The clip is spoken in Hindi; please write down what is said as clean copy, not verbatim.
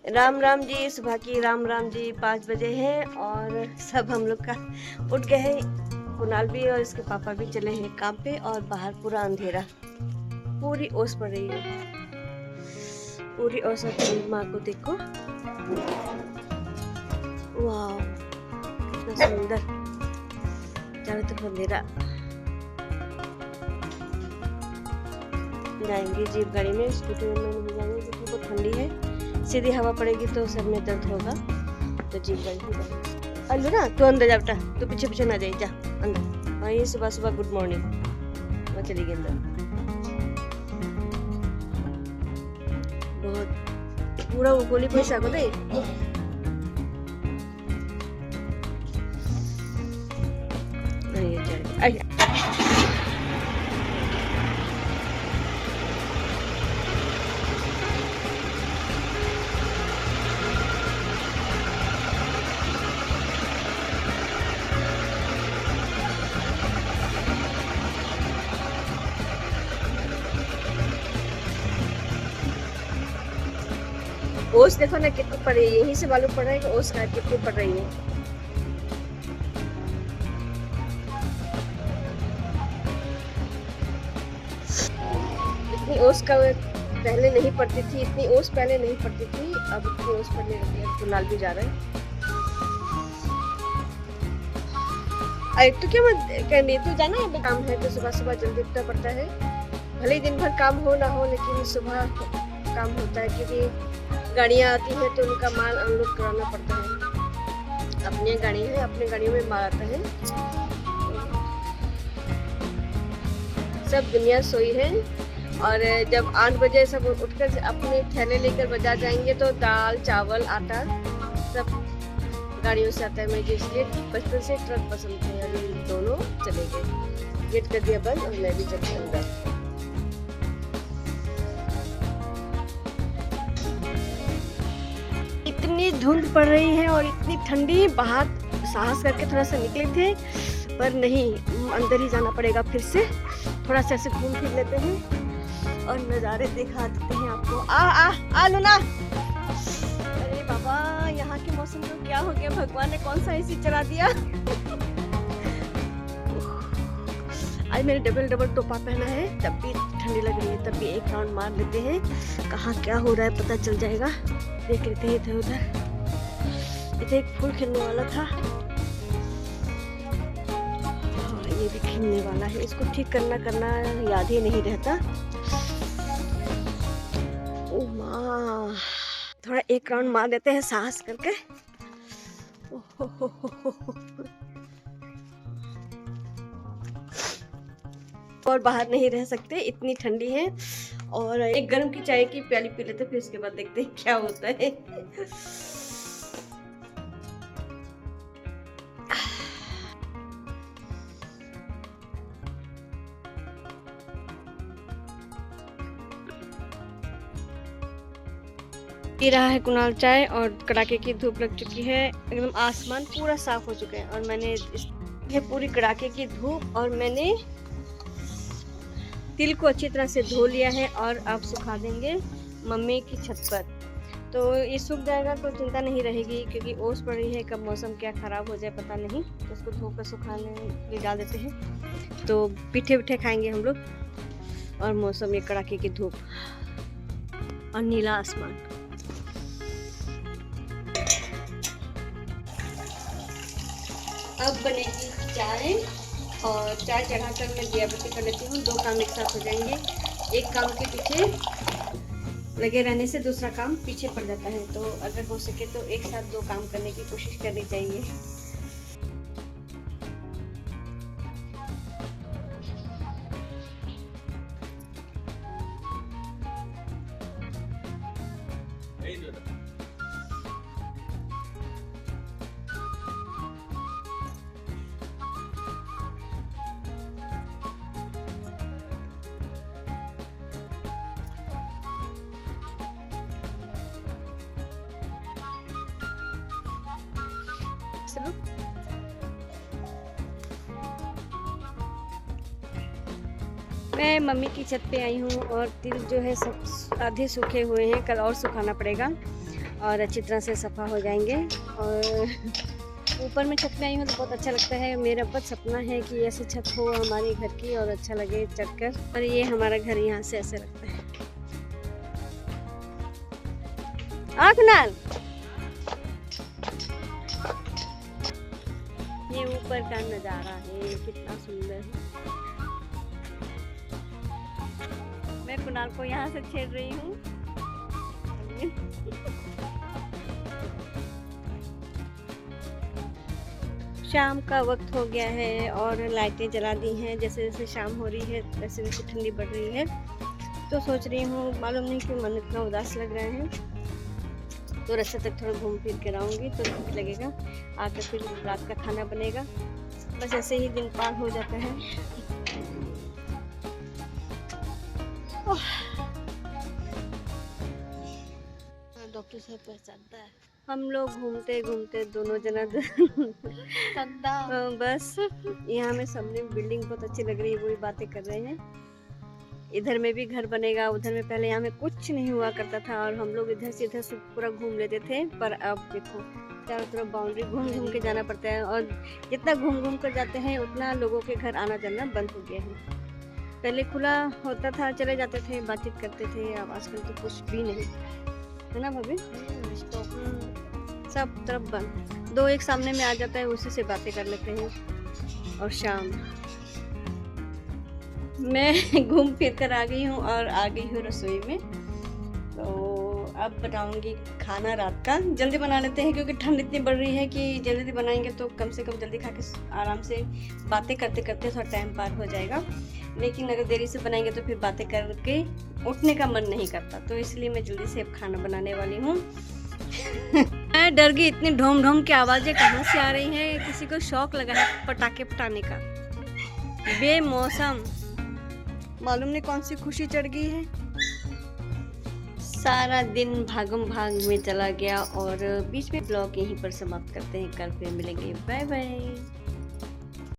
राम राम जी, सुबह की राम राम जी। 5 बजे हैं और सब हम लोग का उठ गए हैं। कुणाल भी और इसके पापा भी चले हैं काम पे और बाहर पूरा अंधेरा, पूरी ओस पड़ रही है, पूरी ओस पड़ी। माँ को देखो, वाह कितना सुंदर, चारों तरफ अंधेरा। जाएंगे जीप गाड़ी में, स्कूटी में नहीं जाएंगे क्योंकि बहुत ठंडी है। सीधी हवा पड़ेगी तो सर में दर्द होगा, तो जीप गाड़ी में जाएंगे। अल्लू ना तू अंदर जा बेटा, तू पीछे पीछे ना जाए, जा अंदर। हाँ ये सुबह सुबह गुड मॉर्निंग, मैं चली गई अंदर। बहुत पूरा वो गोली पैसा को दे। नहीं चल ओस देखो ना कितनी पड़ रही है, यहीं से मालूम पड़ रहा है कि ओस का कितनी पड़ रही है। इतनी ओस का पहले नहीं पड़ती थी, इतनी ओस पहले नहीं पड़ती थी, अब इतनी ओस पड़ने लगी है। कुणाल भी जा रहा है। अरे तो क्या मत करनी, तू जाना है, काम है तो सुबह सुबह जल्दी उठना पड़ता है। भले ही दिन भर काम हो ना हो, लेकिन सुबह काम होता है क्योंकि गाड़ियाँ आती हैं तो उनका माल अनलोड कराना पड़ता है। अपनी गाड़ी है, अपने गाड़ियों में माल आता है। सब दुनिया सोई है और जब 8 बजे सब उठकर अपने थैले लेकर बाजार जाएंगे तो दाल चावल आटा सब गाड़ियों से आता है। मुझे इसलिए बचपन से ट्रक पसंद थे और ये दोनों चले गए। गेट कर दिया बंद और मैं भी चली अंदर। इतनी धुंध पड़ रही है और इतनी ठंडी, बाहर साहस करके थोड़ा सा निकले थे पर नहीं, अंदर ही जाना पड़ेगा। फिर से थोड़ा सा ऐसे घूम फिर लेते हैं और नज़ारे दिखा देते हैं आपको। आ लूना। अरे बाबा, यहाँ के मौसम को क्या हो गया, भगवान ने कौन सा एसी चला दिया। आज मैंने डबल टोपा पहना है, तब भी ठंडी लग रही है। तब भी एक राउंड मार लेते हैं, कहाँ क्या हो रहा है पता चल जाएगा। देख लेते हैं इधर उधर। इधर एक फूल खिलने वाला था, ये भी खिलने वाला है। इसको ठीक करना याद ही नहीं रहता। ओ माँ, थोड़ा एक राउंड मार देते हैं साहस करके। और बाहर नहीं रह सकते, इतनी ठंडी है। और एक गर्म की चाय की प्याली पी लेते, फिर उसके बाद देखते हैं क्या होता है। पी रहा है कुणाल चाय और कड़ाके की धूप लग चुकी है, एकदम आसमान पूरा साफ हो चुका है। और मैंने ये पूरी कड़ाके की धूप और मैंने तिल को अच्छी तरह से धो लिया है और अब सुखा देंगे मम्मी की छत पर। तो ये सूख जाएगा तो चिंता नहीं रहेगी, क्योंकि ओस पड़ रही है, कब मौसम क्या ख़राब हो जाए पता नहीं। तो उसको धोकर सुखाने के लिए डाल देते हैं, तो पीठे उठे खाएंगे हम लोग। और मौसम ये कड़ाके की धूप और नीला आसमान। अब बनेगी चाय और चाय चढ़ाकर मैं दिया बत्ती कर लेती हूँ। 2 काम एक साथ हो जाएंगे। एक काम के पीछे लगे रहने से दूसरा काम पीछे पड़ जाता है, तो अगर हो सके तो एक साथ 2 काम करने की कोशिश करनी चाहिए। मैं मम्मी की छत पे आई हूँ और तिल जो है सब आधे सूखे हुए हैं, कल और सुखाना पड़ेगा। और अच्छी तरह से सफ़ा हो जाएंगे। और ऊपर में छत में आई हूँ तो बहुत अच्छा लगता है। मेरा बहुत सपना है कि ऐसी छत हो हमारे घर की और अच्छा लगे चढ़कर। और ये हमारा घर यहाँ से ऐसे लगता है। कुनाल, ये ऊपर का नज़ारा है, कितना सुंदर है। मैं कुनाल को यहाँ से छेड़ रही हूँ। शाम का वक्त हो गया है और लाइटें जला दी हैं। जैसे जैसे शाम हो रही है वैसे वैसे ठंडी बढ़ रही है। तो सोच रही हूँ, मालूम नहीं क्यों मन इतना उदास लग रहा है, तो रास्ते तक थोड़ा घूम फिर कर आऊँगी तो ठीक लगेगा। आकर फिर रात का खाना बनेगा। बस ऐसे ही दिन पार हो जाता है। डॉक्टर साहब पहचानता है। हम लोग घूमते घूमते दोनों जना बस यहाँ में सामने बिल्डिंग बहुत अच्छी लग रही है, वही बातें कर रहे हैं। इधर में भी घर बनेगा, उधर में पहले यहाँ में कुछ नहीं हुआ करता था और हम लोग इधर से पूरा घूम लेते थे। पर अब देखो चारों तरफ बाउंड्री घूम घूम के जाना पड़ता है और जितना घूम घूम कर जाते हैं उतना लोगों के घर आना जाना बंद हो गया है। पहले खुला होता था, चले जाते थे, बातचीत करते थे। अब आजकल तो कुछ भी नहीं है ना भाभी? सब तरफ बंद। दो एक सामने में आ जाता है, उसी से बातें कर लेते हैं। और शाम मैं घूम फिर कर आ गई हूँ और आ गई हूँ रसोई में। तो अब बनाऊंगी खाना रात का। जल्दी बना लेते हैं क्योंकि ठंड इतनी बढ़ रही है कि जल्दी बनाएंगे तो कम से कम जल्दी खा के आराम से बातें करते करते थोड़ा टाइम पार हो जाएगा। लेकिन अगर देरी से बनाएंगे तो फिर बातें करके उठने का मन नहीं करता। तो इसलिए मैं जल्दी से अब खाना बनाने वाली हूँ। मैं डर गई, इतनी ढोम ढोम की आवाज़ें कहाँ से आ रही हैं। किसी को शौक लगा है पटाखे फटाने का। बेमौसम मालूम नहीं कौन सी खुशी चढ़ गई है। सारा दिन भागम भाग में चला गया और बीच में ब्लॉग यहीं पर समाप्त करते हैं। कल फिर मिलेंगे। Bye bye.